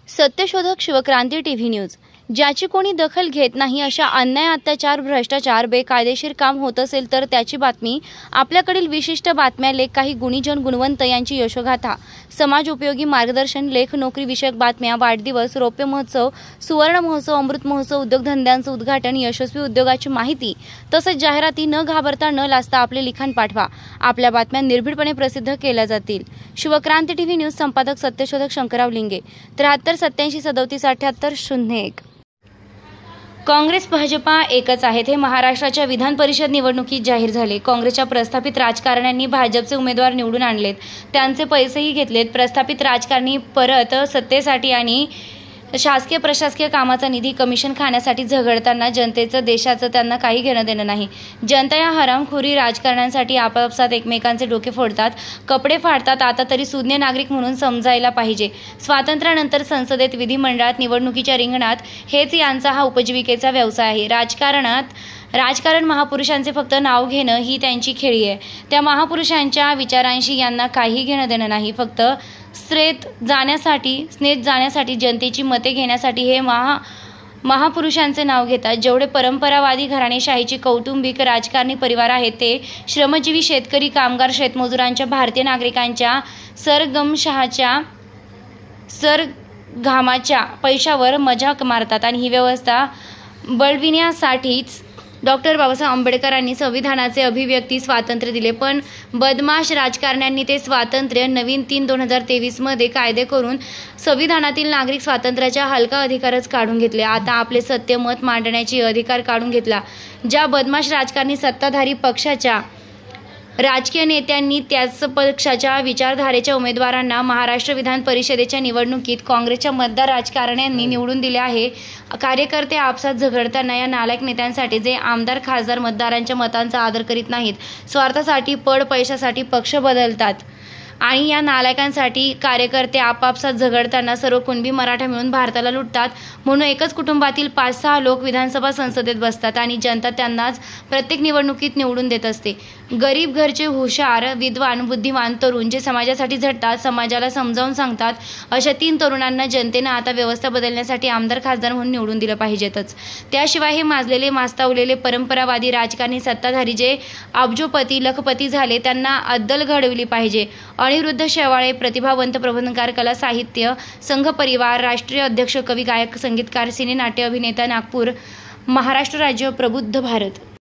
सत्यशोधक Shivkranti TV news. ज्याची कोणी दखल घेत नाही अशा अन्याय, अत्याचार, भ्रष्टाचार, बेकायदेशीर काम होत असेल तर त्याची बातमी, आपल्याकडील विशिष्ट बातम्या, लेख, काही गुणीजन गुणवंत यांची यशोगाथा, समाज उपयोगी मार्गदर्शन, लेख, नोकरी विषयक बातम्या, वाढदिवस, रौप्य महोत्सव, सुवर्ण महोत्सव, अमृत महोत्सव, उद्योगधंद्यांचं उद्घाटन, यशस्वी उद्योगाची माहिती तसंच जाहिराती न घाबरता न लाजता आपले लिखाण पाठवा। आपल्या बातम्या निर्भीडपणे प्रसिद्ध केल्या जातील। शिवक्रांती टीव्ही न्यूज संपादक सत्यशोधक शंकरराव लिंगे 73 87 37 78 01। काँग्रेस भाजपा एकच आहेत हे महाराष्ट्राच्या विधान परिषद निवडणुकीत जाहीर झाले। काँग्रेसच्या प्रस्थापित राजकारण्यांनी भाजपचे उमेदवार निवडून आणलेत, त्यांचे पैसेही घेतलेत। प्रस्थापित राजकारणी परत सत्तेसाठी आणि शासकीय प्रशासकीय कामाचा निधी कमिशन खाण्यासाठी झगडताना जनतेचं, देशाचं त्यांना काही घेणं देणं नाही। जनता या हरामखोरी राजकारण्यांसाठी आपापसात एकमेकांचे डोके फोडतात, कपडे फाडतात। आता तरी सुज्ञ नागरिक म्हणून समजायला पाहिजे। स्वातंत्र्यानंतर संसदेत, विधिमंडळात, निवडणुकीच्या रिंगणात हेच यांचा हा उपजीविकेचा व्यवसाय आहे। राजकारण महापुरुषांचे फक्त नाव घेणं ही त्यांची खेळी आहे। त्या महापुरुषांच्या विचारांशी यांना काही घेणं देणं नाही। फक्त स्नेत जाण्यासाठी जनतेची मते घेण्यासाठी हे महापुरुषांचे नाव घेतात। जेवढे परंपरावादी घराणेशाहीची कौटुंबिक राजकारणी परिवार आहेत ते श्रमजीवी शेतकरी, कामगार, शेतमजुरांच्या, भारतीय नागरिकांच्या घामाच्या पैशावर मजाक मारतात। आणि ही व्यवस्था बळविण्यासाठीच डॉक्टर बाबासाहेब आंबेडकरांनी संविधानाचे अभिव्यक्ती स्वातंत्र्य दिले, पण बदमाश राजकारण्यांनी ते स्वातंत्र्य नवीन 3/2023 मध्ये कायदे करून संविधानातील नागरिक स्वातंत्र्याचा हलका अधिकारच काढून घेतले। आता आपले सत्य मत मांडण्याची अधिकार काढून घेतला। ज्या बदमाश राजकारणी, सत्ताधारी पक्षाच्या राजकीय नेत्यांनी त्याच पक्षाच्या विचारधारेच्या उमेदवारांना महाराष्ट्र विधान परिषदेच्या निवडणुकीत काँग्रेसच्या मतदार राजकारण्यांनी निवडून दिले आहे। कार्यकर्ते आपसात झगडताना या नालायक नेत्यांसाठी, जे आमदार, खासदार मतदारांच्या मतांचा आदर करीत नाहीत, स्वार्थासाठी, पड पैशासाठी पक्ष बदलतात आणि या नालायकांसाठी कार्यकर्ते आपापसात झगडताना सर्व कुणबी मराठा मिळून भारताला लुटतात। म्हणून एकच कुटुंबातील 5-6 लोक विधानसभा संसदेत बसतात आणि जनता त्यांनाच प्रत्येक निवडणुकीत निवडून देत असते। गरीब घरचे हुशार, विद्वान, बुद्धिमान तरुण जे समाजासाठी झटतात, समाजाला समजावून सांगतात, अशा 3 तरुणांना जनतेनं आता व्यवस्था बदलण्यासाठी आमदार, खासदार म्हणून निवडून दिलं पाहिजेतच। त्याशिवाय हे माजलेले, मास्तावलेले परंपरावादी राजकारणी, सत्ताधारी जे अब्जोपती, लखपती झाले, त्यांना अद्दल घडविली पाहिजे। अनिरुद्ध शेवाळे, प्रतिभावंत प्रबंधकार, कला साहित्य संघ परिवार, राष्ट्रीय अध्यक्ष, कवी, गायक, संगीतकार, सिने नाट्य अभिनेता, नागपूर, महाराष्ट्र राज्य, प्रबुद्ध भारत।